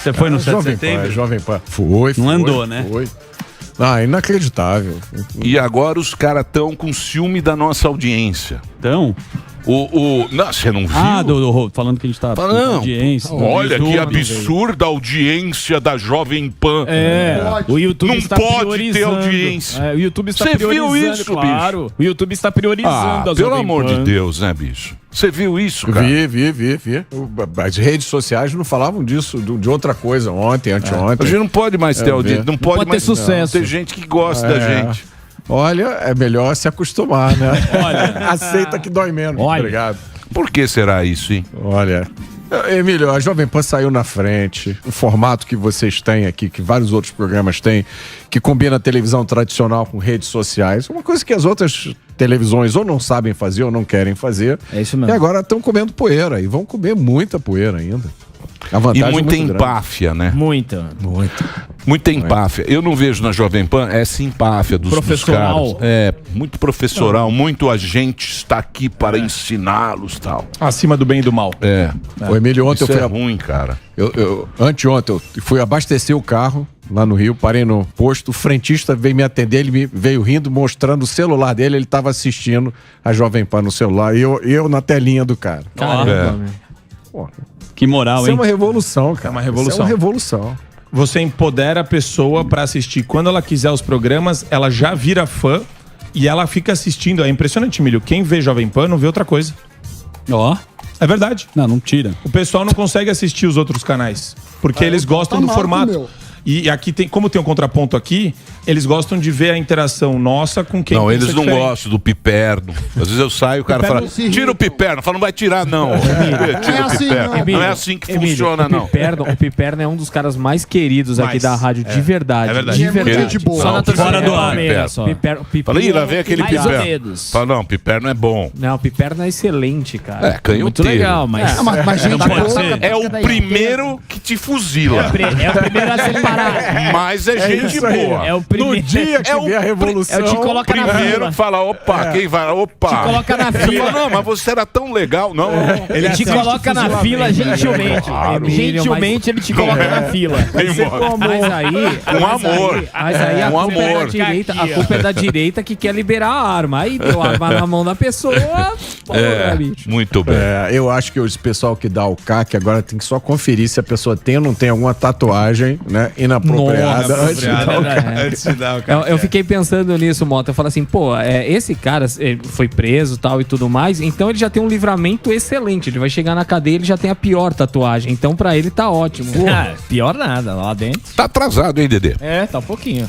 Você foi no 7 de setembro? Jovem Pan. Foi. Não andou, né? Foi. Ah, inacreditável. E agora os caras estão com ciúme da nossa audiência. Então? Não, você não viu? Falando que a gente tá com Não. audiência. Olha YouTube, que absurda a audiência da Jovem Pan. O YouTube não está pode priorizando. ter audiência. O YouTube está Você priorizando, viu isso, claro. bicho? O YouTube está priorizando a Pelo Jovem amor Pan. de Deus, né, bicho? Você viu isso, cara? Vi. As redes sociais não falavam disso, de outra coisa ontem, anteontem. A gente não pode mais ter audiência. Não pode mais ter sucesso. Ter gente que gosta da gente. Olha, é melhor se acostumar, né? Olha. Aceita que dói menos. Olha. Obrigado. Por que será isso, hein? Olha, Emílio, a Jovem Pan saiu na frente. O formato que vocês têm aqui, que vários outros programas têm, que combina a televisão tradicional com redes sociais, uma coisa que as outras televisões ou não sabem fazer ou não querem fazer. É isso mesmo. E agora estão comendo poeira e vão comer muita poeira ainda. A E vantagem muita é muito empáfia, né? Muita. Muita empáfia. Eu não vejo na Jovem Pan essa empáfia dos Professoral. caras. É, muito professoral, muito agente está aqui para ensiná-los e tal. Acima do bem e do mal. O Emílio, ontem Isso eu fui é ruim, cara. Anteontem eu fui abastecer o carro lá no Rio, parei no posto, o frentista veio me atender, ele veio rindo, mostrando o celular dele, ele estava assistindo a Jovem Pan no celular e eu na telinha do cara. Caramba, meu. Pô, Que moral, isso hein? é uma revolução, cara. É uma revolução. Isso é uma revolução. Você empodera a pessoa pra assistir. Quando ela quiser os programas, ela já vira fã e ela fica assistindo. É impressionante, Emílio. Quem vê Jovem Pan não vê outra coisa. Ó. É verdade. Não tira. O pessoal não consegue assistir os outros canais, porque eles gostam do formato. E aqui tem, como tem um contraponto aqui, eles gostam de ver a interação nossa com quem Não, pensa eles não diferente. gostam do piperno. Às vezes eu saio e o cara fala, tira o piperno. Fala, não vai tirar, não. Tira o piperno. Não é assim que funciona, não. O Piperno é um dos caras mais queridos aqui da rádio, de verdade. É verdade. De verdade. Só na torcida fora do ar. palmeiras, só. Fala, ih, lá vem aquele mais ou piperno. menos. Fala, não, piperno é bom. Não, o Piperno é excelente, cara. É, canhoteiro. Muito legal, mas... Mas gente Não pode boa, ser. É o primeiro que te fuzila. É o primeiro a separar. Mas é gente isso aí, boa. É o No primeiro. dia que vier a revolução... te coloca na Primeiro fila. fala, opa, quem vai? Opa. Te coloca na Você fila. fala, não, mas você era tão legal. Não, Ele te coloca na fila gentilmente. Claro. Gentilmente ele te coloca na fila. Mas aí... Com amor. Mas aí a Com culpa é da amor. direita. A culpa é da direita que quer liberar a arma. Aí deu a arma na mão da pessoa. É, bicho. muito bem. Eu acho que o pessoal que dá o CAC agora tem que só conferir se a pessoa tem ou não tem alguma tatuagem, né, inapropriada. Nossa, antes de dar o CAC. Antes de dar o cara. Eu fiquei pensando nisso, Mota. Eu falo assim, pô, esse cara foi preso tal e tudo mais, então ele já tem um livramento excelente. Ele vai chegar na cadeia, ele já tem a pior tatuagem. Então pra ele tá ótimo. Pior nada, lá dentro. Tá atrasado, hein, Dedê? Tá um pouquinho.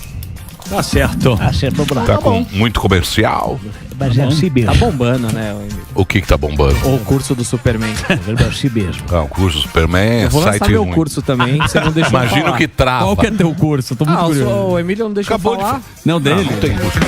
Tá certo. Acertou bravo. Tá com muito comercial. Mas é assim mesmo. Tá bombando, né? O que tá bombando? O curso do Superman. É assim mesmo. Ah, o curso Superman é Eu vou lançar site meu ruim. curso também, você não deixou eu Imagino falar. que trava. Qual que é teu curso? Tô muito curioso. O Emílio não deixou Acabou eu de falar. Não, dele. Não tem curso.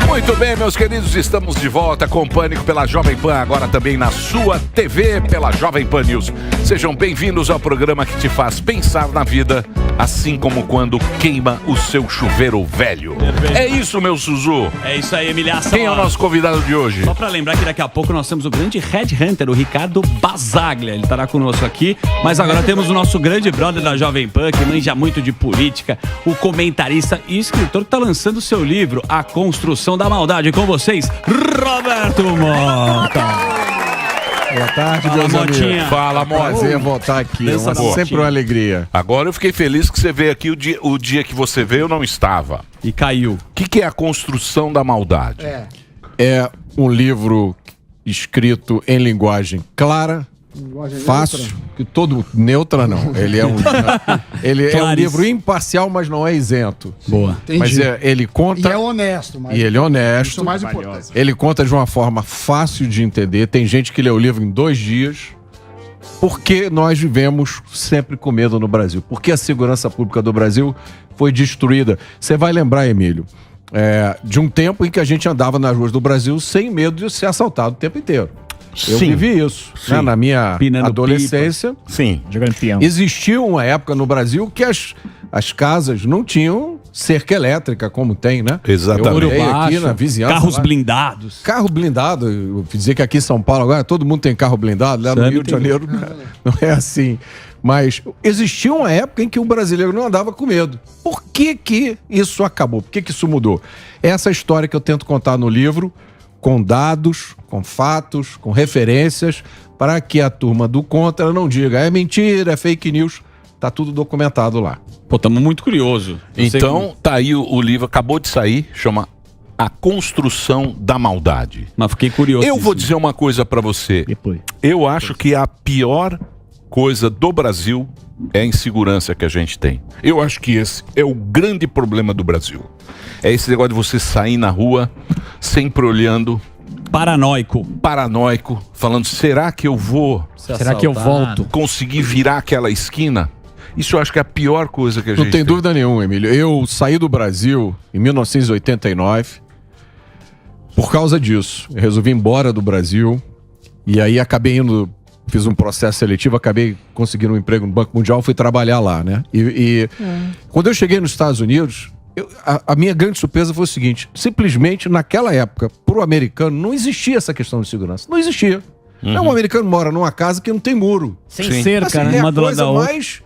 Muito bem, meus queridos, estamos de volta com o Pânico pela Jovem Pan, agora também na sua TV pela Jovem Pan News. Sejam bem-vindos ao programa que te faz pensar na vida, assim como quando queima o seu chuveiro velho. Perfeito. É isso, meu Suzu. É isso aí, Emilhação. Quem é o nosso convidado de hoje? Só pra lembrar que daqui a pouco nós temos o grande Headhunter, o Ricardo Basaglia. Ele estará conosco aqui. Mas agora temos o nosso grande brother da Jovem Pan, que manja muito de política, o comentarista e escritor que está lançando o seu livro, A Construção da Maldade. Com vocês, Roberto Mota. Boa tarde, Fala, meus amigos. Motinha. Fala, Mota. Prazer voltar aqui. Dança da Sempre Motinha. uma alegria. Agora eu fiquei feliz que você veio aqui o dia que você veio, eu não estava. E caiu. O que é A Construção da Maldade? É um livro escrito em linguagem clara, fácil, que todo neutra não. Ele é um livro imparcial, mas não é isento. Boa. Entendi. Mas ele conta E é honesto. Mas e ele é honesto. isso é o mais importante. Ele conta de uma forma fácil de entender. Tem gente que lê o livro em 2 dias. Porque nós vivemos sempre com medo no Brasil. Porque a segurança pública do Brasil foi destruída. Você vai lembrar, Emílio, de um tempo em que a gente andava nas ruas do Brasil sem medo de ser assaltado o tempo inteiro. Eu Sim. vivi isso, né, na minha Pinando adolescência. Sim. Jogando peão. Existiu uma época no Brasil que as casas não tinham cerca elétrica, como tem, né? Exatamente. Eu morei aqui Baixo, na vizinhança. Carros lá. blindados. Carro blindado, eu vou dizer que aqui em São Paulo agora todo mundo tem carro blindado, lá no Sabe, Rio de tem. Janeiro não é assim. Mas existia uma época em que o brasileiro não andava com medo. Por que que isso acabou? Por que que isso mudou? Essa história que eu tento contar no livro, com dados, com fatos, com referências, para que a turma do contra não diga é mentira, é fake news. Tá tudo documentado lá. Pô, estamos muito curiosos. Então, tá aí o livro, acabou de sair, chama A Construção da Maldade. Mas fiquei curioso. Eu vou dizer uma coisa pra você. Depois. Eu acho que a pior coisa do Brasil é a insegurança que a gente tem. Eu acho que esse é o grande problema do Brasil. É esse negócio de você sair na rua, sempre olhando, paranoico, falando, será que eu vou Será que eu volto? conseguir virar aquela esquina? Isso eu acho que é a pior coisa que a gente Não tem dúvida nenhuma, Emílio. Eu saí do Brasil em 1989 por causa disso. Eu resolvi ir embora do Brasil e aí acabei indo, fiz um processo seletivo, acabei conseguindo um emprego no Banco Mundial, fui trabalhar lá, né? Quando eu cheguei nos Estados Unidos, a minha grande surpresa foi o seguinte, simplesmente naquela época, pro americano, não existia essa questão de segurança. Não existia. Um americano mora numa casa que não tem muro. Sem cerca, Assim, né? é Uma a do lado coisa da outra. mais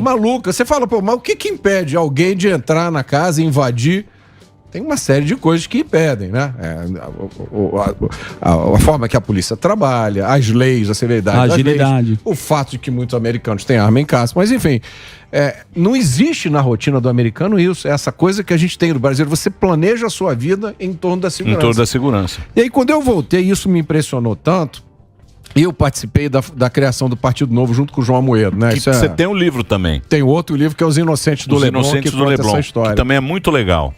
maluca. Você fala, pô, mas o que que impede alguém de entrar na casa e invadir? Tem uma série de coisas que impedem, né? A forma que a polícia trabalha, as leis, a severidade das Agilidade. leis, o fato de que muitos americanos têm arma em casa. Mas, enfim, não existe na rotina do americano isso. É essa coisa que a gente tem no Brasil. Você planeja a sua vida em torno da Em segurança. torno da segurança. E aí, quando eu voltei, isso me impressionou tanto. Eu participei da criação do Partido Novo junto com o João Amoedo, né? Que você tem um livro também. Tem outro livro que é Os Inocentes do Os Leblon, Inocentes que do conta Leblon, essa história. que também é muito legal.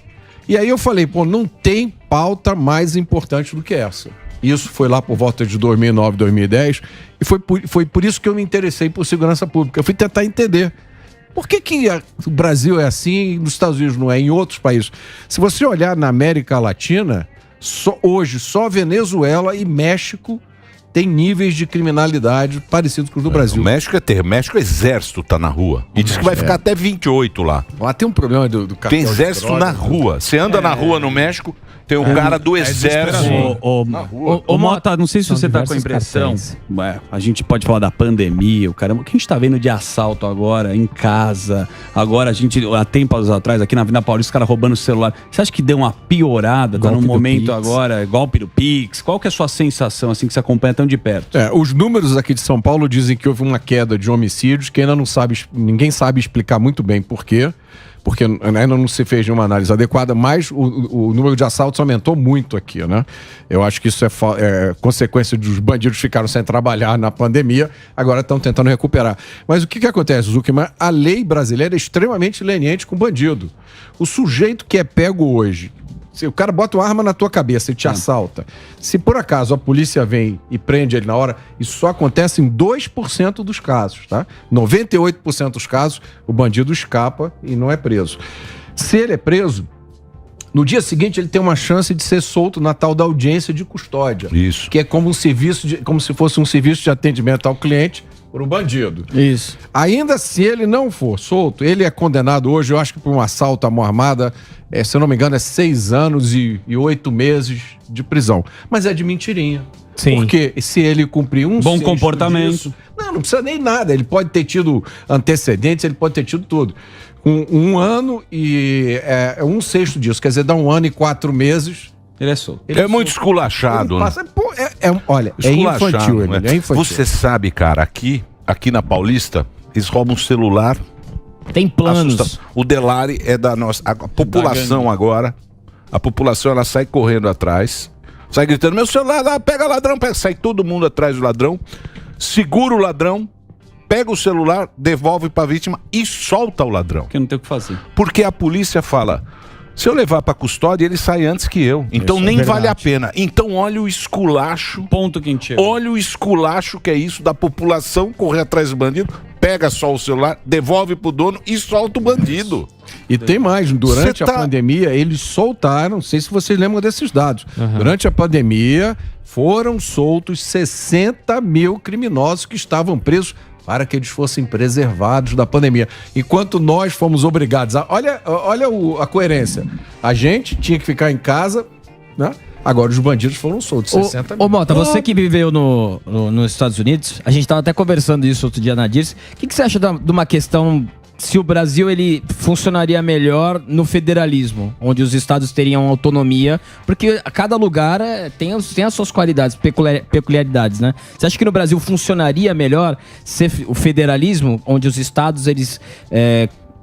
E aí eu falei, pô, não tem pauta mais importante do que essa. Isso foi lá por volta de 2009, 2010, e foi por isso que eu me interessei por segurança pública. Eu fui tentar entender por que o Brasil é assim e nos Estados Unidos não é, em outros países. Se você olhar na América Latina, hoje só Venezuela e México tem níveis de criminalidade parecidos com os do Brasil. O México é terrível. O México, o exército tá na rua. E diz que vai ficar até 28 lá. Lá tem um problema do cartel Tem de exército drogas, na rua. Você anda na rua no México, tem um cara do exército. Ô, Mota, não sei se São você tá com a diversos impressão, cartéis. a gente pode falar da pandemia, o caramba, o que a gente tá vendo de assalto agora, em casa, agora há tempos atrás, aqui na Avenida Paulista, os caras roubando o celular. Você acha que deu uma piorada? Tá Golpe num do momento Pix. agora, golpe do Pix? Qual que é a sua sensação, assim, que você acompanha tão de perto? Os números aqui de São Paulo dizem que houve uma queda de homicídios que ainda não sabe, ninguém sabe explicar muito bem por quê, porque ainda não se fez nenhuma análise adequada, mas o número de assaltos aumentou muito aqui, né? Eu acho que isso é consequência dos bandidos que ficaram sem trabalhar na pandemia, agora estão tentando recuperar. Mas o que acontece, Zuckerman? A lei brasileira é extremamente leniente com o bandido. O sujeito que é pego hoje, se o cara bota uma arma na tua cabeça e te assalta, se por acaso a polícia vem e prende ele na hora, isso só acontece em 2% dos casos, tá? 98% dos casos, o bandido escapa e não é preso. Se ele é preso, no dia seguinte ele tem uma chance de ser solto na tal da audiência de custódia. Isso. Que é como como se fosse um serviço de atendimento ao cliente por um bandido. Isso. Ainda se ele não for solto, ele é condenado hoje, eu acho que por um assalto à mão armada, se eu não me engano, é 6 anos e 8 meses de prisão. Mas é de mentirinha. Sim. Porque se ele cumprir um Bom sexto comportamento. disso, não precisa nem nada. Ele pode ter tido antecedentes, ele pode ter tido tudo. Com 1 ano e 1/6 disso, quer dizer, dá 1 ano e 4 meses. Ele é solto. É muito esculachado, né? Olha, é infantil, né? Emílio, é infantil. Você sabe, cara, aqui na Paulista, eles roubam um celular. Tem planos. Assusta. O Delari é da nossa. A população agora. A população ela sai correndo atrás. Sai gritando: meu celular, lá, pega ladrão, pega. Sai todo mundo atrás do ladrão. Segura o ladrão. Pega o celular, devolve pra vítima e solta o ladrão. Porque não tem o que fazer. Porque a polícia fala: se eu levar pra custódia, ele sai antes que eu. Então Isso é nem verdade. vale a pena. Então olha o esculacho. Ponto que a gente chega. Olha o esculacho que é isso da população correr atrás do bandido, pega só o celular, devolve pro dono e solta o bandido. E tem mais, durante Cê a pandemia, eles soltaram, não sei se vocês lembram desses dados, durante a pandemia foram soltos 60 mil criminosos que estavam presos para que eles fossem preservados da pandemia. Enquanto nós fomos obrigados a... Olha a coerência. A gente tinha que ficar em casa, né? Agora os bandidos foram soltos, 60 mil. Ô Mota, você que viveu nos Estados Unidos, a gente tava até conversando isso outro dia na Dirce. O que você acha de uma questão se o Brasil ele funcionaria melhor no federalismo, onde os estados teriam autonomia, porque cada lugar tem as suas qualidades, peculiaridades, né? Você acha que no Brasil funcionaria melhor ser o federalismo, onde os estados eles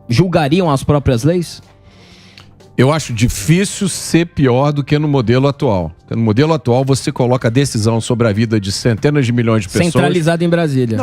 julgariam as próprias leis? Eu acho difícil ser pior do que no modelo atual. No modelo atual, você coloca a decisão sobre a vida de centenas de milhões de pessoas... Centralizada em Brasília.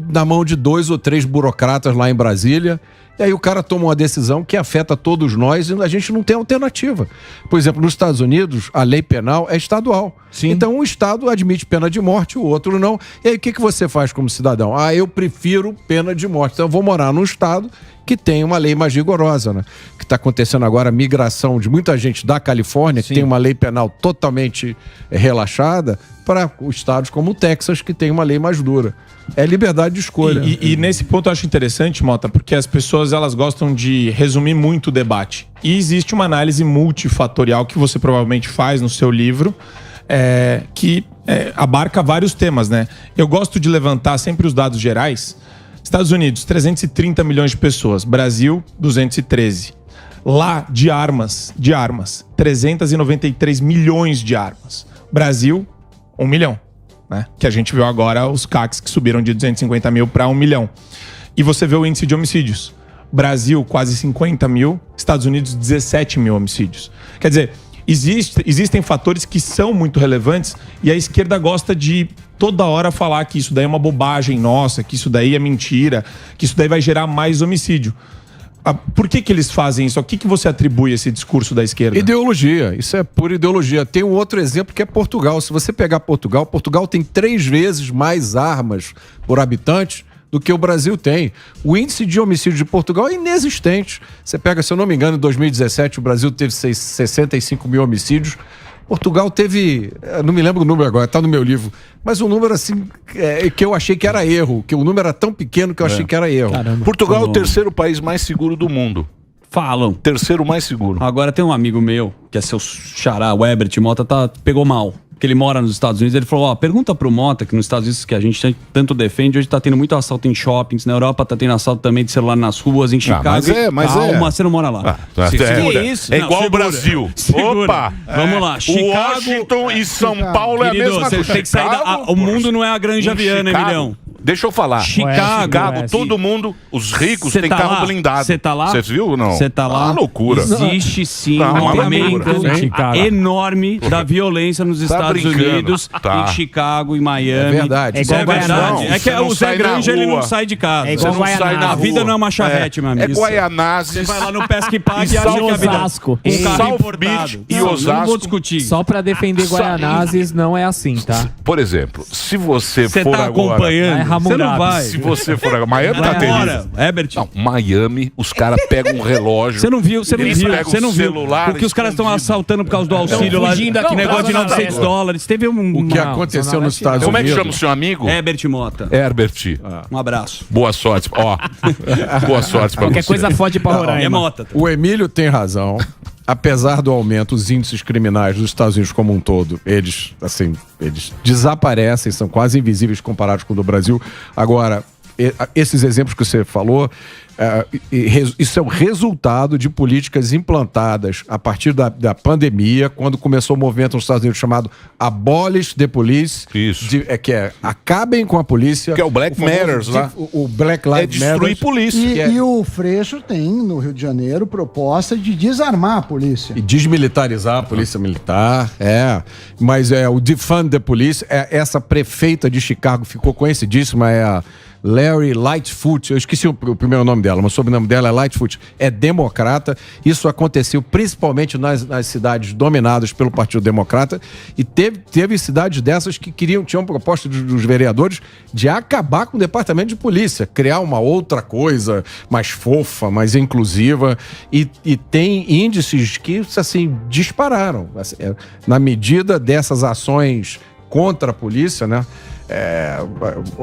Na mão de 2 ou 3 burocratas lá em Brasília. E aí o cara toma uma decisão que afeta todos nós e a gente não tem alternativa. Por exemplo, nos Estados Unidos, a lei penal é estadual. Sim. Então, um estado admite pena de morte, o outro não. E aí, o que você faz como cidadão? Eu prefiro pena de morte. Então, eu vou morar num estado que tem uma lei mais rigorosa, né? Que está acontecendo agora a migração de muita gente da Califórnia, que tem uma lei penal totalmente relaxada, para estados como o Texas, que tem uma lei mais dura. É liberdade de escolha. E nesse ponto eu acho interessante, Mota, porque as pessoas elas gostam de resumir muito o debate. E existe uma análise multifatorial que você provavelmente faz no seu livro, que abarca vários temas, né? Eu gosto de levantar sempre os dados gerais. Estados Unidos, 330 milhões de pessoas. Brasil, 213. Lá, de armas, 393 milhões de armas. Brasil, 1 milhão. Né? Que a gente viu agora os CACs que subiram de 250 mil para 1 milhão. E você vê o índice de homicídios. Brasil, quase 50 mil. Estados Unidos, 17 mil homicídios. Quer dizer, existem fatores que são muito relevantes e a esquerda gosta de toda hora falar que isso daí é uma bobagem nossa, que isso daí é mentira, que isso daí vai gerar mais homicídio. Por que eles fazem isso? A que você atribui esse discurso da esquerda? Ideologia. Isso é pura ideologia. Tem um outro exemplo que é Portugal. Se você pegar Portugal tem 3 vezes mais armas por habitante do que o Brasil tem. O índice de homicídio de Portugal é inexistente. Você pega, se eu não me engano, em 2017 o Brasil teve 65 mil homicídios. Portugal teve, não me lembro o número agora, está no meu livro, mas um número assim que eu achei que era erro, que o número era tão pequeno que eu achei que era erro. Caramba. Portugal é o terceiro país mais seguro do mundo. Falam. Terceiro mais seguro. Agora tem um amigo meu, que é seu xará, o Herbert Mota, pegou mal. Porque ele mora nos Estados Unidos, ele falou, pergunta pro Mota, que nos Estados Unidos que a gente tanto defende, hoje tá tendo muito assalto em shoppings, na Europa tá tendo assalto também de celular nas ruas, em Chicago. Calma, você não mora lá. Isso? É igual o Brasil. Segura. Opa! Vamos lá, Chicago, Washington e São Paulo é a mesma coisa. Tem que sair o mundo não é a Granja Viana, Emilhão. Deixa eu falar. Chicago, todo mundo, os ricos têm carro blindado. Você tá lá? Você viu ou não? Você tá lá? Uma loucura. Existe sim um aumento enorme da violência nos Estados Unidos, em Chicago, em Miami. É verdade. É verdade. É que o Zé Granja, ele não sai de casa. Você não sai na rua. A vida não é uma charrete, meu amigo. É Guaianazes. Você vai lá no Pesca e Pague e acha que a vida... Um carro importado. E Osasco. Não vou discutir. Só pra defender Guaianazes não é assim, tá? Por exemplo, se você for tá agora... acompanhando, você não vai. Se você for agora... Miami tá terrível. Herbert. Não, Miami, os caras pegam um relógio. Você não viu. Celular Porque os caras estão assaltando por causa do auxílio lá. Que negócio de $900. Teve o que aconteceu nos Estados Unidos. Como é que chama o seu amigo? Herbert Mota. Herbert. Um abraço. Boa sorte. Boa sorte pra qualquer você. coisa fode pra Roraima. É Mota. O Emílio tem razão. Apesar do aumento, os índices criminais dos Estados Unidos como um todo, eles desaparecem, são quase invisíveis comparados com o do Brasil. Agora, esses exemplos que você falou, isso é o resultado de políticas implantadas a partir da pandemia, quando começou o movimento nos Estados Unidos chamado Abolish the Police. Isso. Que é acabem com a polícia. Que é o Black Matters lá. O Black Lives Matter. Destruir polícia. E o Freixo tem, no Rio de Janeiro, proposta de desarmar a polícia. E desmilitarizar a polícia militar, Mas o Defund the Police, essa prefeita de Chicago ficou conhecidíssima, é a Larry Lightfoot, eu esqueci o primeiro nome dela, mas o sobrenome dela é Lightfoot, é democrata. Isso aconteceu principalmente nas cidades dominadas pelo Partido Democrata e teve cidades dessas que tinham proposta dos vereadores de acabar com o departamento de polícia, criar uma outra coisa mais fofa, mais inclusiva e tem índices que, assim, dispararam. Na medida dessas ações contra a polícia, né?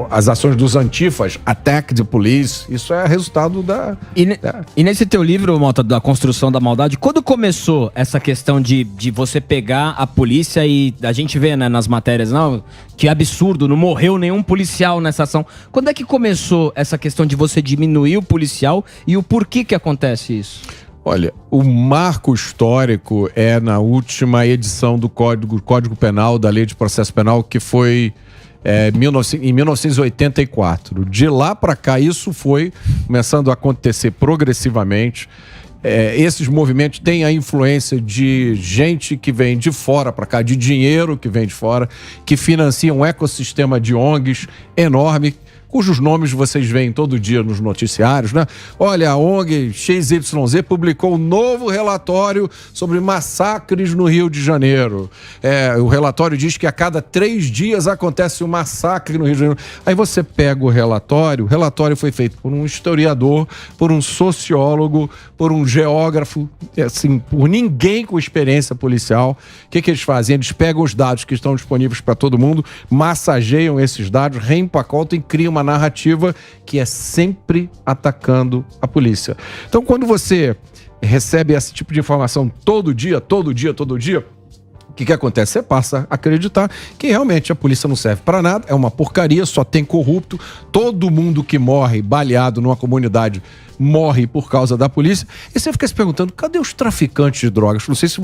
as ações dos antifas, attack the police, isso é resultado da... E nesse teu livro, Mota, da construção da maldade, quando começou essa questão de você pegar a polícia e a gente vê, né, nas matérias, não, que absurdo, não morreu nenhum policial nessa ação. Quando é que começou essa questão de você diminuir o policial e o porquê que acontece isso? Olha, o marco histórico é na última edição do Código Penal, da Lei de Processo Penal, que foi em 1984. De lá para cá, isso foi começando a acontecer progressivamente. Esses movimentos têm a influência de gente que vem de fora para cá, de dinheiro que vem de fora, que financia um ecossistema de ONGs enorme, cujos nomes vocês veem todo dia nos noticiários, né? Olha, a ONG XYZ publicou um novo relatório sobre massacres no Rio de Janeiro. O relatório diz que a cada 3 dias acontece um massacre no Rio de Janeiro. Aí você pega o relatório foi feito por um historiador, por um sociólogo, por um geógrafo, assim, por ninguém com experiência policial. O que eles fazem? Eles pegam os dados que estão disponíveis para todo mundo, massageiam esses dados, reempacotam e criam uma narrativa que é sempre atacando a polícia. Então, quando você recebe esse tipo de informação todo dia, o que acontece? Você passa a acreditar que realmente a polícia não serve para nada, é uma porcaria, só tem corrupto, todo mundo que morre baleado numa comunidade morre por causa da polícia, e você fica se perguntando, cadê os traficantes de drogas? Não sei se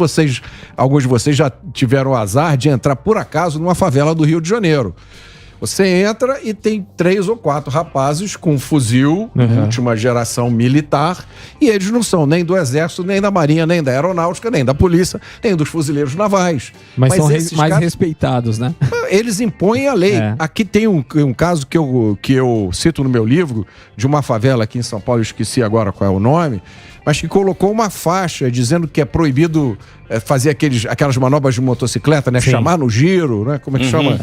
alguns de vocês já tiveram o azar de entrar por acaso numa favela do Rio de Janeiro. Você entra e tem 3 ou 4 rapazes com fuzil, última geração militar, e eles não são nem do Exército, nem da Marinha, nem da Aeronáutica, nem da Polícia, nem dos fuzileiros navais. Mas são esses mais caras, respeitados, né? eles impõem a lei. Aqui tem um caso que eu cito no meu livro, de uma favela aqui em São Paulo, eu esqueci agora qual é o nome, mas que colocou uma faixa dizendo que é proibido fazer aquelas manobras de motocicleta, né? Sim. Chamar no giro, né? Como é que chama?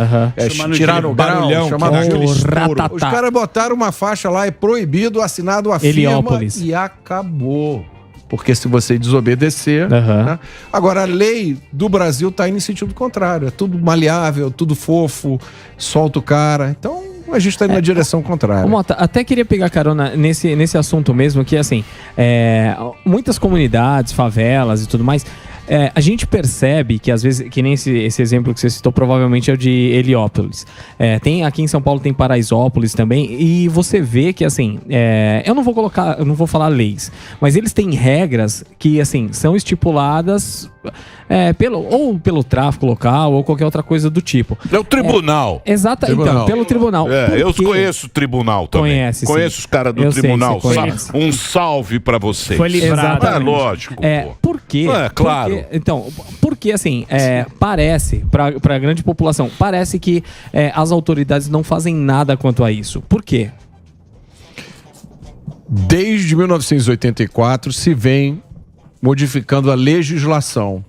Tirar no grau, chamar no giro. Os caras botaram uma faixa lá, é proibido, assinado a firma e acabou. Porque se você desobedecer... Né? Agora, a lei do Brasil está indo em sentido contrário. É tudo maleável, tudo fofo, solta o cara. Então... a gente está indo na direção contrária. Mota, até queria pegar carona nesse assunto mesmo, que assim, muitas comunidades, favelas e tudo mais, a gente percebe que às vezes, que nem esse exemplo que você citou, provavelmente é o de Heliópolis. Aqui em São Paulo tem Paraisópolis também, e você vê que assim, eu não vou falar leis, mas eles têm regras que assim, são estipuladas pelo tráfico local ou qualquer outra coisa do tipo. É o tribunal. Exato, então, pelo tribunal. Eu conheço o tribunal também. Conheço os caras do tribunal. Um salve pra vocês. Foi livrado. É lógico. Por quê? Claro. Porque assim, parece, pra grande população, parece que as autoridades não fazem nada quanto a isso. Por quê? Desde 1984 se vem modificando a legislação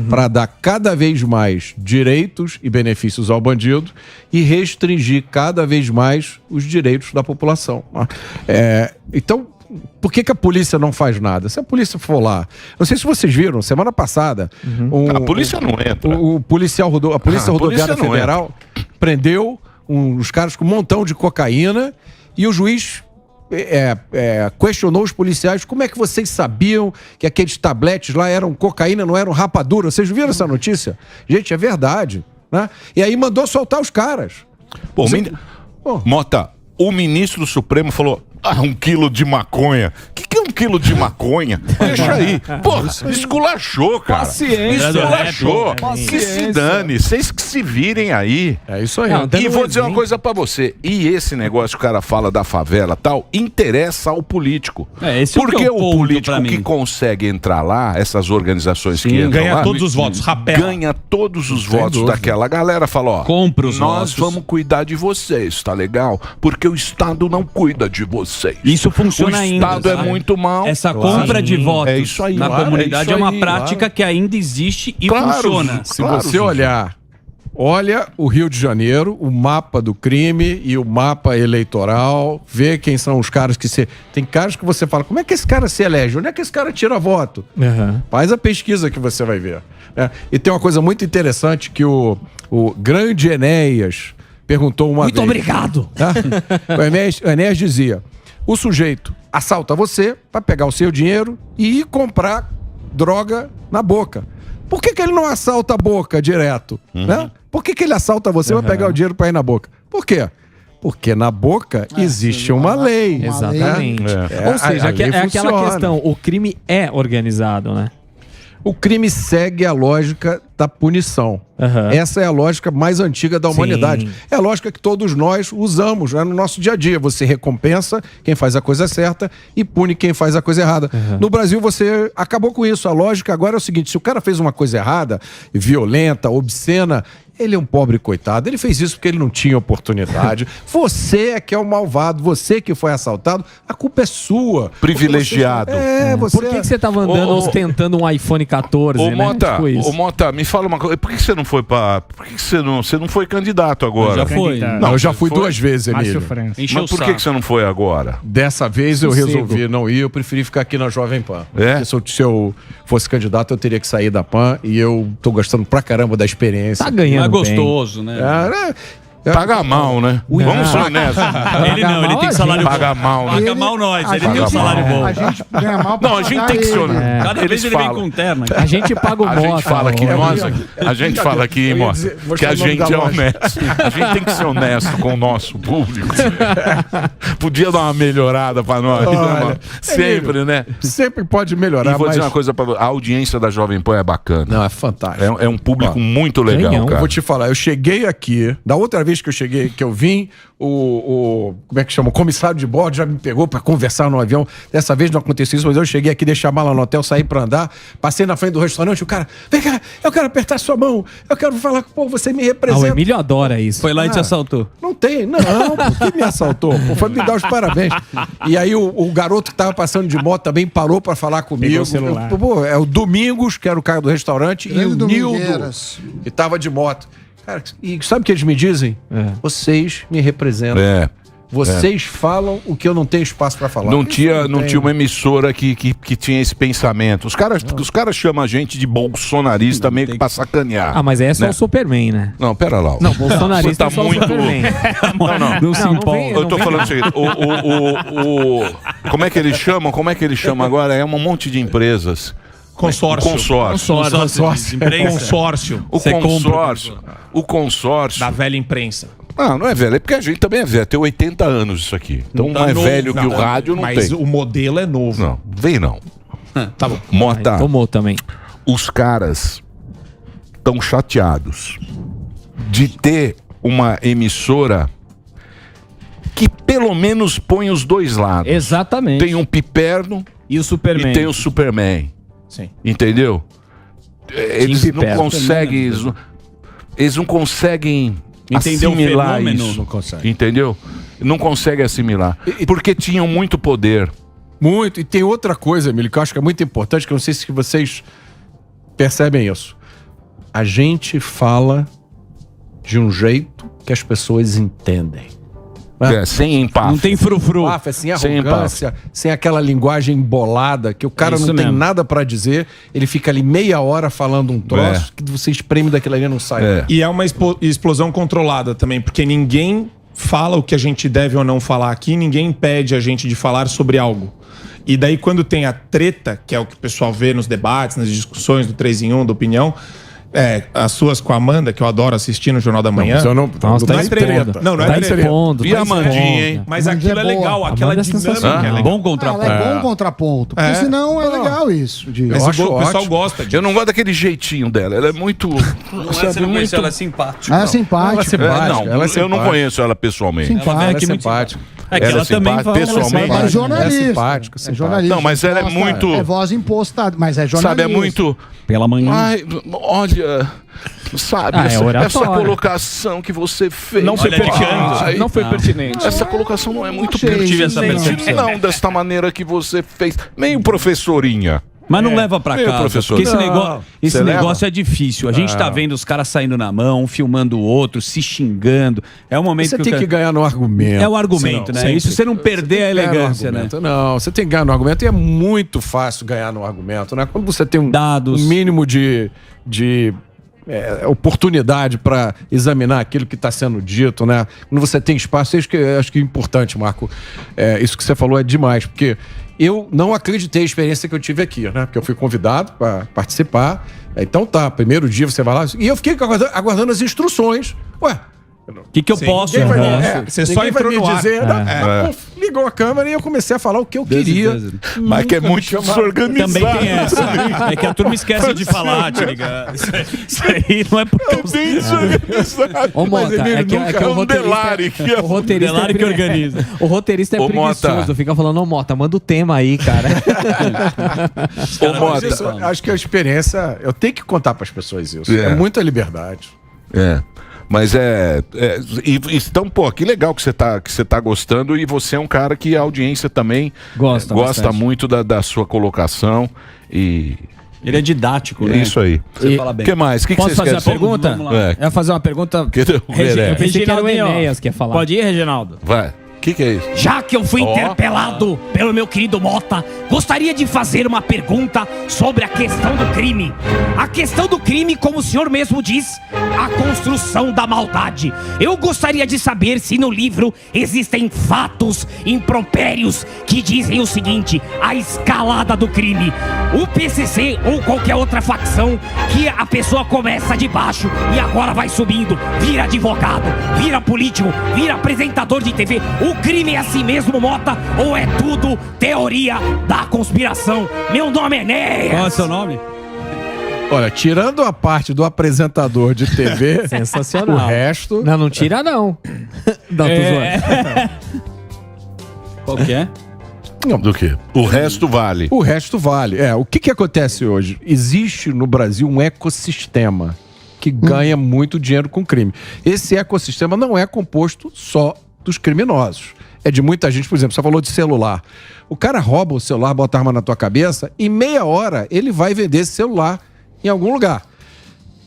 para dar cada vez mais direitos e benefícios ao bandido e restringir cada vez mais os direitos da população. Então, por que a polícia não faz nada? Se a polícia for lá... Não sei se vocês viram, semana passada... A polícia não entra. A Polícia Rodoviária Federal prendeu uns caras com um montão de cocaína e o juiz... questionou os policiais, como é que vocês sabiam que aqueles tabletes lá eram cocaína, não eram rapadura? Vocês viram essa notícia? Gente, é verdade, né? E aí mandou soltar os caras. Mota, o ministro do Supremo falou, 1 quilo de maconha. O que é 1 quilo de maconha? Deixa aí. Porra, esculachou, cara. Paciência. Esculachou. Que se dane. Vocês que se virem aí. É isso aí. E vou dizer uma coisa pra você. E esse negócio que o cara fala da favela e tal, interessa ao político. Porque o político que consegue entrar lá, essas organizações que entram ganha lá, todos os votos, ganha todos os votos daquela galera. Fala, ó, compra os nós votos. vamos cuidar de vocês, tá legal? Porque o Estado não cuida de vocês. Isso funciona ainda. O Estado é muito mal. Essa compra de votos isso aí, na comunidade é uma aí, prática que ainda existe e funciona. Se você olha o Rio de Janeiro, o mapa do crime e o mapa eleitoral, vê quem são os caras que se... Tem caras que você fala, como é que esse cara se elege? Onde é que esse cara tira voto? Faz a pesquisa que você vai ver. E tem uma coisa muito interessante que o grande Enéas perguntou uma Muito vez. obrigado. Tá? O Enéas dizia: o sujeito assalta você para pegar o seu dinheiro e ir comprar droga na Boca. Por que ele não assalta a Boca direto? Né? Por que ele assalta você para pegar o dinheiro para ir na Boca? Por quê? Porque na Boca existe uma lei. Exatamente. Né? Ou seja, a lei é aquela funciona. questão, o crime é organizado, né? O crime segue a lógica da punição. Essa é a lógica mais antiga da humanidade. Sim. É a lógica que todos nós usamos no nosso dia a dia. Você recompensa quem faz a coisa certa e pune quem faz a coisa errada. No Brasil, você acabou com isso. A lógica agora é o seguinte: se o cara fez uma coisa errada, violenta, obscena, ele é um pobre coitado. Ele fez isso porque ele não tinha oportunidade. Você é que é o malvado, você que foi assaltado, a culpa é sua. Privilegiado. Você... Por que você tava andando ostentando um iPhone 14, Ô, né? Mota, Tipo isso. ô, Mota, me fala uma coisa. Por que você não foi pra... Por que você não foi candidato agora? Já foi. Não, eu já fui foi? 2 vezes, Emílio. Encheu o Mas por saco. que você não foi agora? Dessa vez eu Sossego. resolvi não ir, eu preferi ficar aqui na Jovem Pan. É? Porque se eu fosse candidato, eu teria que sair da Pan e eu tô gostando pra caramba da experiência. Tá ganhando Mas bem. gostoso, né? Paga mal, né? Vamos ser honestos. Ele não, ele tem salário bom. Paga mal, né? Paga mal nós, A ele tem um gente- salário bom. A gente ganha mal pra Não, a gente pagar tem que ser ele. honesto. Cada Eles vez ele vem falam. com terno. A gente paga o A Mota. gente fala aqui, ó. a gente fala aqui, Eu ia Mota, dizer, vou que a chamar o nome gente da é loja. honesto. A gente tem que ser honesto com o nosso público. Podia dar uma melhorada pra nós, né, Olha, mano? Sempre, né? Sempre pode melhorar, E vou mas... dizer uma coisa pra você, a audiência da Jovem Pan é bacana. Não, é fantástico. É um público muito legal, Ganhão. cara. Eu vou te falar, eu cheguei aqui, da outra vez que eu cheguei, que eu vim, como é que chama? O comissário de bordo já me pegou pra conversar no avião. Dessa vez não aconteceu isso, mas eu cheguei aqui, deixei a mala no hotel, saí pra andar, passei na frente do restaurante, o cara, vem cá, eu quero apertar sua mão, eu quero falar, pô, você me Ah, o representa. Emílio adora isso. Foi lá e te assaltou. Não tem, não, por que me assaltou? Pô, foi me dar os parabéns. E aí o garoto que tava passando de moto também parou pra falar comigo. o celular. Pô, é o Domingos, que era o cara do restaurante, e Grande o Nildo, Domingueiras. que tava de moto. Cara, e sabe o que eles me dizem? Vocês me representam. Vocês falam o que eu não tenho espaço pra falar. Não Isso tinha tem. uma emissora que tinha esse pensamento. Os caras chamam a gente de bolsonarista meio que pra sacanear. Ah, mas é só né? o Superman, né? Não, pera lá. Não, bolsonarista Você tá é só muito... o Superman. Não se Não, não empolga. vem- Eu tô falando o seguinte, como é que eles chamam? Como é que eles chamam agora? É um monte de empresas. Consórcio. Consórcio de imprensa. Consórcio. O consórcio. Da velha imprensa. Não é velho, é porque a gente também é velho. Tem 80 anos isso aqui. Então não é novo, velho que o rádio não mas tem. o modelo é novo. Não, vem não. Tá bom. Mota, Tomou também. os caras estão chateados de ter uma emissora que pelo menos põe os dois lados. Exatamente. Tem um piperno E o Superman. e tem o Superman. Sim. Entendeu? Eles não piperno. conseguem. Eles não conseguem Entender o assimilar fenômeno. isso. Não consegue. Entendeu? Não consegue assimilar. Porque tinham muito poder. Muito. E tem outra coisa, Emílio, que eu acho que é muito importante, que eu não sei se vocês percebem isso. A gente fala de um jeito que as pessoas entendem. Sem empate. Não tem frufru. Sem Sem arrogância, sem aquela linguagem embolada, que o cara isso não tem mesmo. nada pra dizer, ele fica ali meia hora falando um troço, que você espreme daquilo ali e não sai. É. E é uma explosão controlada também, porque ninguém fala o que a gente deve ou não falar aqui, ninguém impede a gente de falar sobre algo. E daí quando tem a treta, que é o que o pessoal vê nos debates, nas discussões do 3 em 1, da opinião, as suas com a Amanda, que eu adoro assistir no Jornal da Manhã. Mas eu não, Nossa, tá é expondo. treta. Não, não é Tá treta. expondo. E a Amandinha, hein? Mas Amanda aquilo é é boa. legal, Amanda aquela é dinâmica sensacional. é legal. Bom Ela contraponto. é bom contraponto. Porque senão é legal isso. De... Mas Eu o acho pessoal ótimo. gosta disso. Eu não gosto daquele jeitinho dela. Ela é muito. Você não conhece ela, é simpática. Ela é simpática. Não, ela é eu não simpática. conheço ela pessoalmente. Ela vem Ela é aqui muito simpática. É que Ela ela é também simpática, fala pessoalmente. É jornalista. É simpático, É jornalista. Não, mas ela é muito- É voz imposta, mas é jornalista. Sabe, é muito. Pela manhã. Ai, olha. Sabe, Ah, é essa oratória. colocação que você fez. Não foi Olha, pertinente. Ai, Não foi pertinente. Essa colocação não é muito achei, tive pertinente. essa percepção. Não desta maneira que você fez. Meio professorinha. Mas não leva pra Meu casa, professor. porque esse, Não. negócio, esse Você negócio é difícil. A gente tá vendo os caras saindo na mão, um filmando o outro, se xingando. É o momento Você que tem o que cara... ganhar no argumento. É o argumento, né? Isso você não perder a Ganhar no elegância, né? argumento. Não, você tem que ganhar no argumento e é muito fácil ganhar no argumento, né? Quando você tem um Dados. mínimo de oportunidade para examinar aquilo que está sendo dito, né? Quando você tem espaço, acho que é importante, Marco. Isso que você falou é demais, porque eu não acreditei na experiência que eu tive aqui, né? Porque eu fui convidado para participar. Então tá, primeiro dia você vai lá. E eu fiquei aguardando as instruções. Ué, o que eu posso? Ninguém vai, Você só entrou no ar. dizer, ligou a câmera e eu comecei a falar o que eu queria. Mas que é muito desorganizado. Também tem essa. É que a turma esquece de falar, te ligado? Isso aí não é porque eu Bem desorganizado. Ô, Mota, É um Delari que o roteirista Delari que organiza. O roteirista é Ô, preguiçoso, Mota. fica falando, ô Mota, manda o tema aí, cara. Ô, Mota. Mas acho que a experiência, eu tenho que contar para as pessoas isso. É. É muita liberdade. Mas então, pô, que legal que você tá gostando, e você é um cara que a audiência também Gosta bastante. muito da sua colocação e Ele é didático, né? é isso aí. Você fala O bem. que mais? O que Posso vocês fazer querem a pergunta? Vamos lá. Eu ia fazer uma pergunta. O Gueré. Reginaldo hein, ó. Enéas quer falar. Pode ir, Reginaldo? Vai. O que é isso? Já que eu fui Ó. interpelado pelo meu querido Mota, gostaria de fazer uma pergunta sobre a questão do crime. A questão do crime, como o senhor mesmo diz, a construção da maldade. Eu gostaria de saber se no livro existem fatos impropérios que dizem o seguinte: a escalada do crime. O PCC ou qualquer outra facção que a pessoa começa de baixo e agora vai subindo, vira advogado, vira político, vira apresentador de TV. O crime é assim mesmo, Mota? Ou é tudo teoria da conspiração? Meu nome é Enéas. Qual é o seu nome? Olha, tirando a parte do apresentador de TV, Sensacional. o resto... Não tira não. Não, tô zoando. Qual que é? Do quê? O resto vale. O resto vale. O que acontece hoje? Existe no Brasil um ecossistema que ganha muito dinheiro com crime. Esse ecossistema não é composto só dos criminosos. É de muita gente, por exemplo, você falou de celular. O cara rouba o celular, bota a arma na tua cabeça, e meia hora ele vai vender esse celular em algum lugar.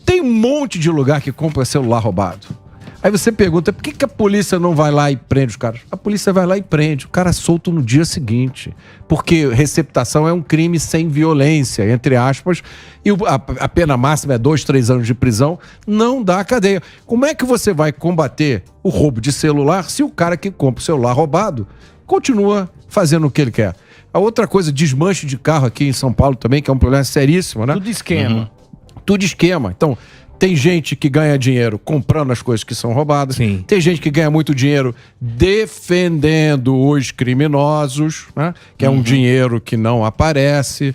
Tem um monte de lugar que compra celular roubado. Aí você pergunta, por que a polícia não vai lá e prende os caras? A polícia vai lá e prende. O cara é solto no dia seguinte. Porque receptação é um crime sem violência, entre aspas, e a pena máxima é 2, 3 anos de prisão, não dá cadeia. Como é que você vai combater o roubo de celular se o cara que compra o celular roubado continua fazendo o que ele quer? A outra coisa, desmanche de carro aqui em São Paulo também, que é um problema seríssimo, né? Tudo esquema. Tudo esquema. Então, tem gente que ganha dinheiro comprando as coisas que são roubadas. Sim. Tem gente que ganha muito dinheiro defendendo os criminosos, né? Que é um dinheiro que não aparece.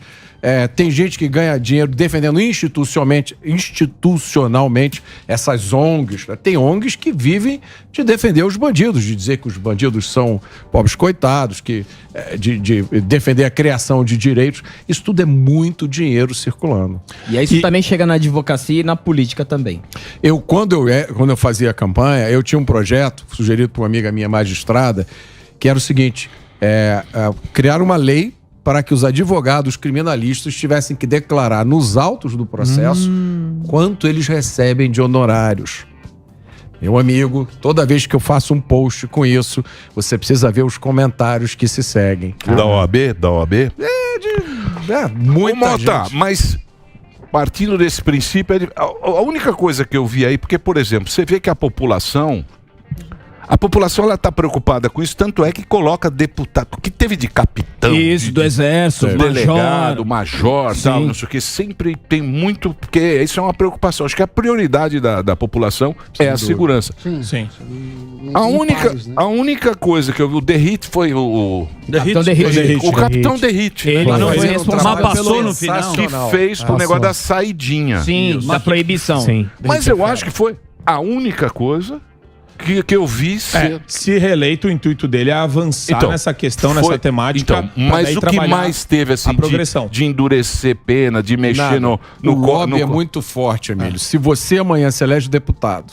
Tem gente que ganha dinheiro defendendo institucionalmente essas ONGs. Né? Tem ONGs que vivem de defender os bandidos, de dizer que os bandidos são pobres coitados, de defender a criação de direitos. Isso tudo é muito dinheiro circulando. E aí isso também chega na advocacia e na política também. Quando eu fazia a campanha, eu tinha um projeto sugerido por uma amiga minha magistrada, que era o seguinte: criar uma lei para que os advogados criminalistas tivessem que declarar nos autos do processo quanto eles recebem de honorários. Meu amigo, toda vez que eu faço um post com isso, você precisa ver os comentários que se seguem. Da OAB? Da OAB? Muita Mota, gente. mas partindo desse princípio, a única coisa que eu vi aí, porque, por exemplo, você vê que a população ela está preocupada com isso, tanto é que coloca deputado, que teve de capitão, Isso, do exército, delegado, major, tal, Sim. não sei o que, sempre tem muito, porque isso é uma preocupação. Acho que a prioridade da população é a segurança. Sim. A única coisa que eu vi, o Derrite foi o Capitão Derrite. o capitão Derrite. Ele Foi. não foi Fazendo um responsável trabalho passou no final. que sensacional. fez pro negócio da saidinha. Sim, da proibição. Sim. Mas eu acho que foi a única coisa que eu vi ser. Se reeleito, o intuito dele é avançar Então, nessa questão, foi- nessa temática. Então, pra mas daí o que trabalhar mais teve assim a progressão. de endurecer pena, de mexer Nada. no O co- lobby é muito forte, Emílio. Se você amanhã se elege deputado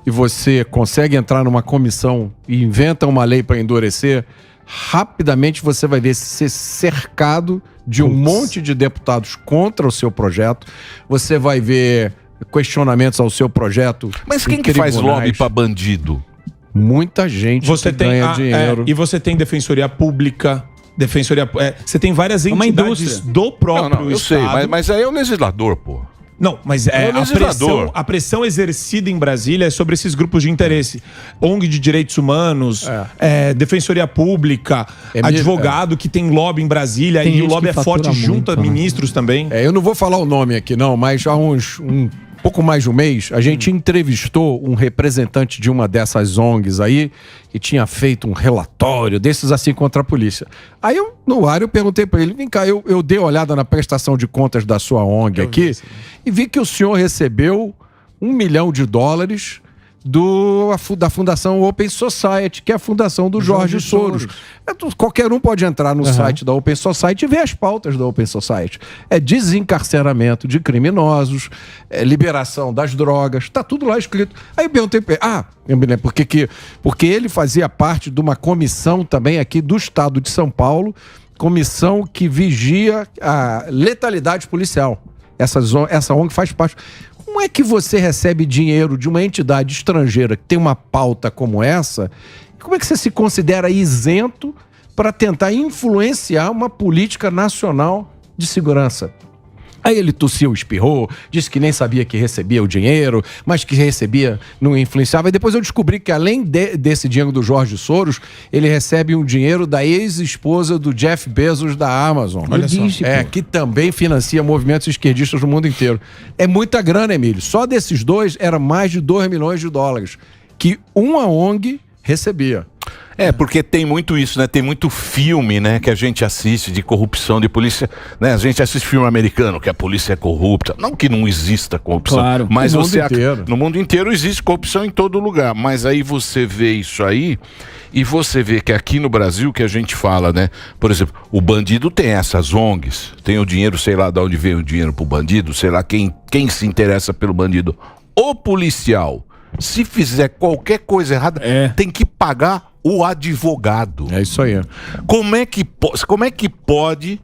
e você consegue entrar numa comissão e inventa uma lei para endurecer, rapidamente você vai ver ser cercado de um monte de deputados contra o seu projeto. Você vai ver questionamentos ao seu projeto. Mas quem em que faz tribunais. lobby pra bandido? Muita gente Você que tem ganha dinheiro. e você tem defensoria pública, você tem várias uma entidades indústria. do próprio Eu sei, Estado. mas aí é o legislador, pô. Não, mas É o legislador. a pressão exercida em Brasília é sobre esses grupos de interesse. ONG de direitos humanos, Defensoria Pública, advogado que tem lobby em Brasília Tem e o gente lobby que é forte fatura junto a muito, né? ministros também. Eu não vou falar o nome aqui não, mas há um pouco mais de um mês, a gente entrevistou um representante de uma dessas ONGs aí, que tinha feito um relatório desses assim contra a polícia. Aí eu, no ar, eu perguntei para ele, vem cá, eu dei uma olhada na prestação de contas da sua ONG aqui e vi que o senhor recebeu $1 milhão da Fundação Open Society, que é a fundação do Jorge Soros. Qualquer um pode entrar no site da Open Society e ver as pautas da Open Society. É desencarceramento de criminosos, liberação das drogas, está tudo lá escrito. Aí eu perguntei para ele, eu me lembro, porque ele fazia parte de uma comissão também aqui do estado de São Paulo, comissão que vigia a letalidade policial. Essa ONG faz parte. Como é que você recebe dinheiro de uma entidade estrangeira que tem uma pauta como essa? Como é que você se considera isento para tentar influenciar uma política nacional de segurança? Aí ele tossiu, espirrou, disse que nem sabia que recebia o dinheiro, mas que recebia, não influenciava. E depois eu descobri que além desse dinheiro do Jorge Soros, ele recebe um dinheiro da ex-esposa do Jeff Bezos da Amazon. Olha só. Que também financia movimentos esquerdistas no mundo inteiro. É muita grana, Emílio. Só desses dois era mais de $2 milhões que uma ONG recebia. Porque tem muito isso, né? Tem muito filme, né, que a gente assiste de corrupção de polícia, né? A gente assiste filme americano que a polícia é corrupta. Não que não exista corrupção, Claro. mas No no mundo inteiro existe corrupção em todo lugar. Mas aí você vê isso aí e você vê que aqui no Brasil que a gente fala, né? Por exemplo, o bandido tem essas ONGs, tem o dinheiro, sei lá de onde vem o dinheiro pro bandido, sei lá quem se interessa pelo bandido. O policial, se fizer qualquer coisa errada, tem que pagar o advogado. É isso aí. Como é que pode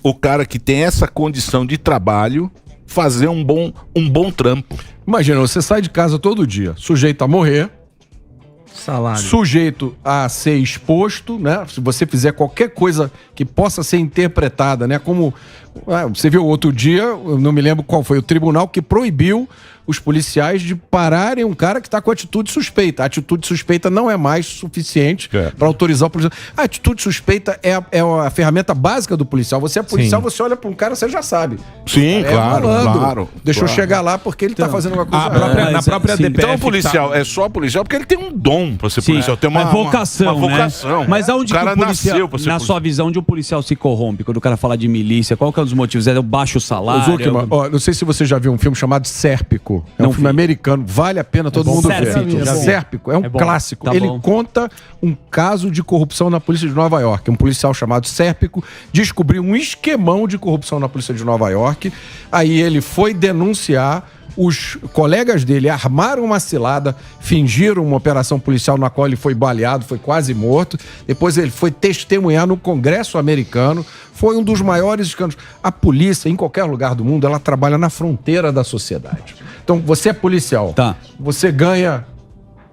o cara que tem essa condição de trabalho fazer um bom trampo? Imagina, você sai de casa todo dia, sujeito a morrer, Salário. sujeito a ser exposto, né? Se você fizer qualquer coisa que possa ser interpretada, né? Como você viu outro dia, eu não me lembro qual foi o tribunal que proibiu os policiais de pararem um cara que está com atitude suspeita. A atitude suspeita não é mais suficiente para autorizar o policial. A atitude suspeita é a ferramenta básica do policial. Você é policial, você olha para um cara, você já sabe. Sim, claro. Deixa eu chegar lá porque ele está fazendo uma coisa Na própria DPF. Então o policial é só policial porque ele tem um dom para ser policial. Tem uma vocação, uma vocação. né? Mas aonde o cara que o policial, nasceu pra ser na policial. sua visão, onde o policial se corrompe? Quando o cara fala de milícia, qual que é um dos motivos? É o baixo salário? Zuckerman, não sei se você já viu um filme chamado Sérpico. É um filme americano, vale a pena todo mundo ver. Sérpico é um clássico. Tá Ele bom. conta um caso de corrupção na polícia de Nova York. Um policial chamado Sérpico descobriu um esquemão de corrupção na polícia de Nova York. Aí ele foi denunciar. Os colegas dele armaram uma cilada, fingiram uma operação policial na qual ele foi baleado, foi quase morto. Depois ele foi testemunhar no Congresso americano. Foi um dos maiores escândalos. A polícia, em qualquer lugar do mundo, ela trabalha na fronteira da sociedade. Então, você é policial. Você ganha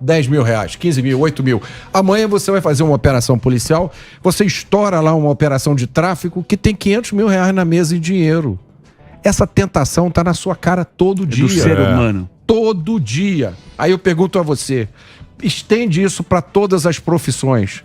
R$10 mil, 15 mil, 8 mil. Amanhã você vai fazer uma operação policial, você estoura lá uma operação de tráfico que tem R$500 mil na mesa em dinheiro. Essa tentação tá na sua cara todo dia. Do ser humano. Todo dia. Aí eu pergunto a você, estende isso para todas as profissões,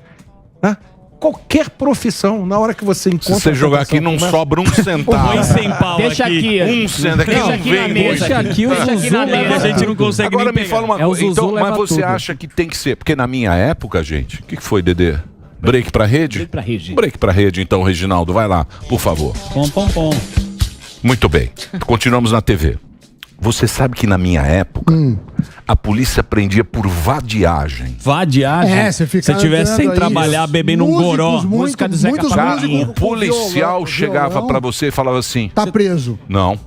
né? Qualquer profissão, na hora que você encontra... Se você jogar aqui, não sobra um centavo. Põe 100 pau Deixa aqui. Um centavo. Deixa aqui na mesa. Deixa aqui o Zuzu. A gente não consegue Agora nem me fala uma É o coisa. Zuzu Então, mas leva você tudo. acha que tem que ser? Porque na minha época, gente... O que foi, Dedê? Break pra rede? Break pra rede. Break pra rede, então, Reginaldo. Vai lá, por favor. Pom. Muito bem. Continuamos na TV. Você sabe que na minha época, a polícia prendia por vadiagem. Vadiagem? você fica Se tivesse sem andando aí, trabalhar, bebendo um goró. música do Zeca muitos Pagodinho. músicos O com policial violão, chegava pra você e falava assim... Tá preso. Não.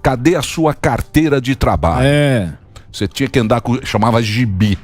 Cadê a sua carteira de trabalho? Você tinha que andar com... Chamava gibi.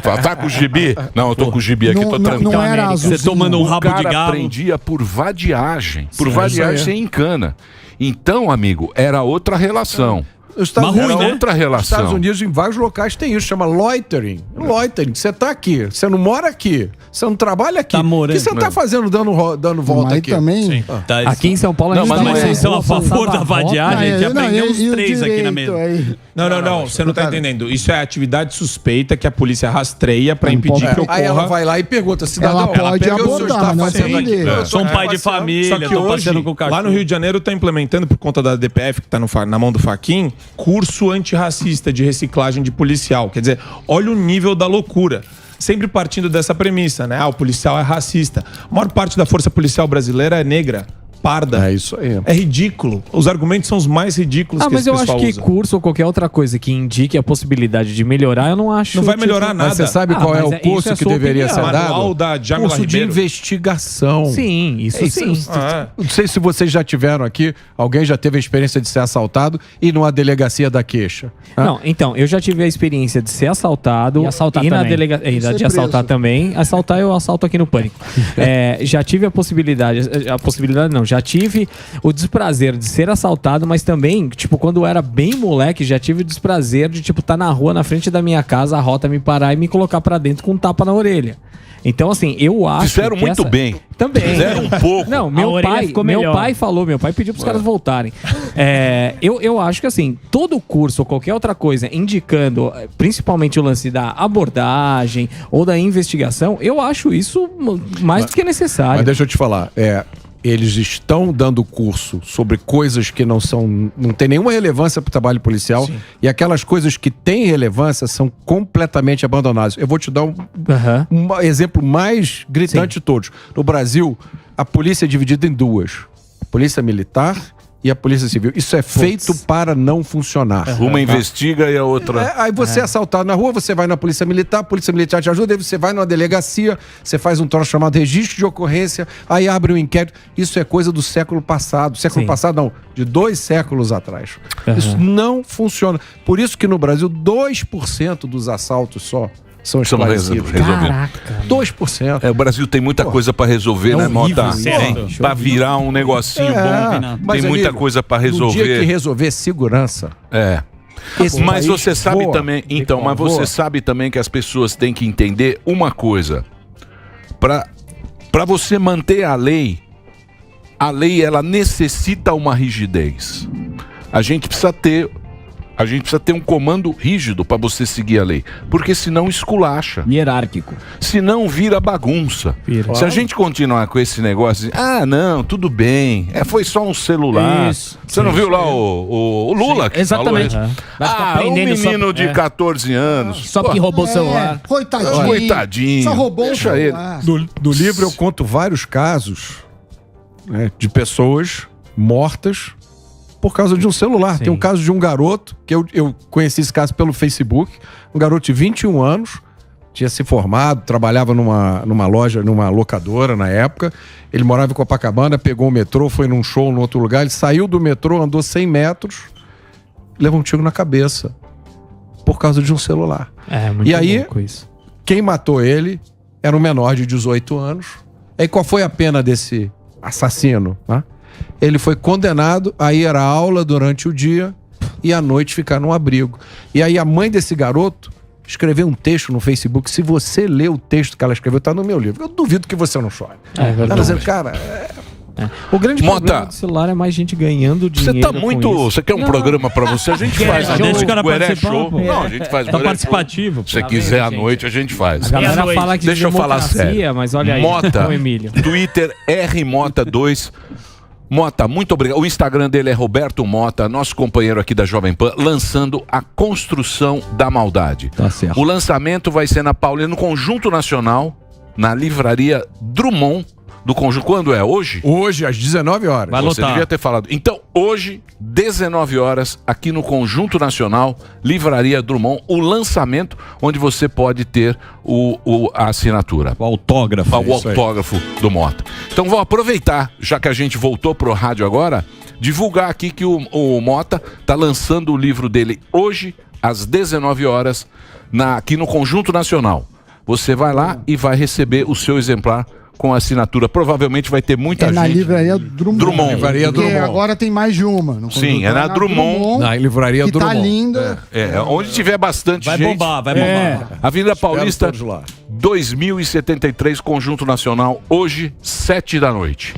Fala, tá com o gibi? Não, eu tô com o gibi aqui, tô tranquilo. Não era azul. Você tomando um rabo O de cara galo. prendia por vadiagem. Por Sim, vadiagem isso você encana. Então, amigo, era outra relação. Os Estados Mas ruim, Unidos, né? outra Os relação. Estados Unidos, em vários locais, tem isso, chama loitering. Loitering, você tá aqui, você não mora aqui, você não trabalha aqui. Tá morando, O que você tá fazendo dando volta Mas aqui? também... Aqui em São Paulo Não, a gente mas tá vocês mais- são a favor da vadiagem? A gente aprendeu uns e o 3 aqui na direito mesa. aí? Não, você não tá entendendo. Isso é atividade suspeita que a polícia rastreia pra impedir que ocorra. Aí ela vai lá e pergunta, cidadão, Ela pode pega o senhor abordar, está mas não é fazendo aqui. prender. Eu Sou um pai de família, Só que tô hoje, passeando com o cachorro. lá no Rio de Janeiro, tá implementando, por conta da DPF, que tá na mão do Faquin, curso antirracista de reciclagem de policial. Quer dizer, olha o nível da loucura. Sempre partindo dessa premissa, né? O policial é racista. A maior parte da força policial brasileira é negra, parda. É isso aí. É ridículo. Os argumentos são os mais ridículos que mas esse eu acho pessoal que usa. curso ou qualquer outra coisa que indique a possibilidade de melhorar, eu não acho. Não vai melhorar nada. Mas você sabe qual é mas o isso curso é que sua deveria opinião. ser dado? Manual da Djamila Curso de Ribeiro. investigação. Sim, isso sim. Não sei se vocês já tiveram aqui, alguém já teve a experiência de ser assaltado e numa delegacia da queixa. Né? Não, então, eu já tive a experiência de ser assaltado E assaltar na também. delegacia. Ser De assaltar preso. também. Assaltar eu assalto aqui no Pânico. Já tive a possibilidade não, já tive o desprazer de ser assaltado, mas também, tipo, quando eu era bem moleque, já tive o desprazer de, tipo, tá na rua, na frente da minha casa, a rota me parar e me colocar pra dentro com um tapa na orelha. Então, assim, eu acho Fizeram que muito essa... bem. Também. Fizeram um pouco. Não, A meu orelha pai, ficou meu melhor. pai falou, meu pai pediu pros caras voltarem. Eu acho que assim, todo curso ou qualquer outra coisa indicando principalmente o lance da abordagem ou da investigação, eu acho isso mais do que necessário. Mas deixa eu te falar, eles estão dando curso sobre coisas que não tem nenhuma relevância para o trabalho policial e aquelas coisas que têm relevância são completamente abandonadas. Eu vou te dar um exemplo mais gritante de todos. No Brasil, a polícia é dividida em duas: a polícia militar e a polícia civil. Isso é feito para não funcionar. Uma investiga e a outra... Aí você é assaltado na rua, você vai na polícia militar te ajuda, aí você vai numa delegacia, você faz um troço chamado registro de ocorrência, aí abre um inquérito. Isso é coisa do século passado. Século passado não, de 2 séculos atrás. Isso não funciona. Por isso que no Brasil, 2% dos assaltos só são esclarecidos. resolvidos. 2%. O Brasil tem muita coisa pra resolver, né, Mota? certo. Tem, pra virar um negocinho bom. mas, Tem muita amigo, coisa pra No dia que resolver. resolver segurança, Mas esse país você sabe voa. também, então, mas você Voa. sabe também que as pessoas têm que entender uma coisa. Pra você manter a lei ela necessita uma rigidez. A gente precisa ter um comando rígido para você seguir a lei, porque senão esculacha. Hierárquico. Senão vira bagunça. Se a gente continuar com esse negócio, não, tudo bem, foi só um celular. Isso. Você não viu lá o Lula que Exatamente. falou isso? Vai ficar Um aprendendo só- menino de 14 anos. Só porque roubou o celular. Coitadinho. Coitadinho. Só roubou Deixa o ele. celular. Do livro eu conto vários casos, né, de pessoas mortas por causa de um celular. Tem um caso de um garoto, que eu conheci esse caso pelo Facebook, um garoto de 21 anos, tinha se formado, trabalhava numa loja, numa locadora na época, ele morava em Copacabana, pegou o metrô, foi num show em outro lugar, ele saiu do metrô, andou 100 metros, levou um tiro na cabeça por causa de um celular. Muito E aí, louco isso. quem matou ele era um menor de 18 anos. Aí qual foi a pena desse assassino? Né? Ele foi condenado a ir à aula durante o dia e à noite ficar num abrigo. E aí a mãe desse garoto escreveu um texto no Facebook. Se você ler o texto que ela escreveu, tá no meu livro. Eu duvido que você não chore. Ela dizendo, cara... O grande Mota, problema do celular é mais gente ganhando Você dinheiro. tá muito. com isso. Você quer um programa pra você? A gente faz à Deixa noite. o cara Gueré participar, Show. pô. Não, a gente faz Tá Gueré participativo. Show. Se você quiser à noite, a gente faz. A galera Meia-noite. fala que Deixa eu falar democracia, sério. mas olha aí, Mota, o Emílio. Twitter RMota2. Mota, muito obrigado. O Instagram dele é Roberto Mota, nosso companheiro aqui da Jovem Pan, lançando A Construção da Maldade. Tá certo. O lançamento vai ser na Paulista, no Conjunto Nacional, na livraria Drummond do Conjunto. Quando é? Hoje? Hoje, às 19 horas. Vai Você lotar. devia ter falado. Então, hoje, 19 horas, aqui no Conjunto Nacional, Livraria Drummond, o lançamento, onde você pode ter a assinatura. O autógrafo. O autógrafo do Mota. Então, vou aproveitar, já que a gente voltou pro rádio agora, divulgar aqui que o Mota está lançando o livro dele hoje, às 19 horas, aqui no Conjunto Nacional. Você vai lá e vai receber o seu exemplar com assinatura. Provavelmente vai ter muita É gente. na livraria Drummond. Drummond. Livraria Porque Drummond. agora tem mais de uma. No Sim, é na Drummond. Na livraria que Drummond. tá linda. Onde tiver bastante Vai gente. bombar, vai bombar. Avenida Paulista, todos lá. 2073, Conjunto Nacional, hoje, 7 da noite.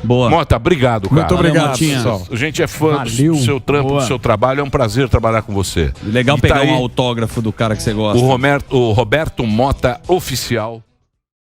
Boa. Mota, obrigado, cara. Muito obrigado, Motinha. pessoal. A gente é fã do Valeu. seu trampo, Boa. do seu trabalho. É um prazer trabalhar com você. Legal E tá pegar aí um autógrafo do cara que você gosta. o Roberto Mota Oficial.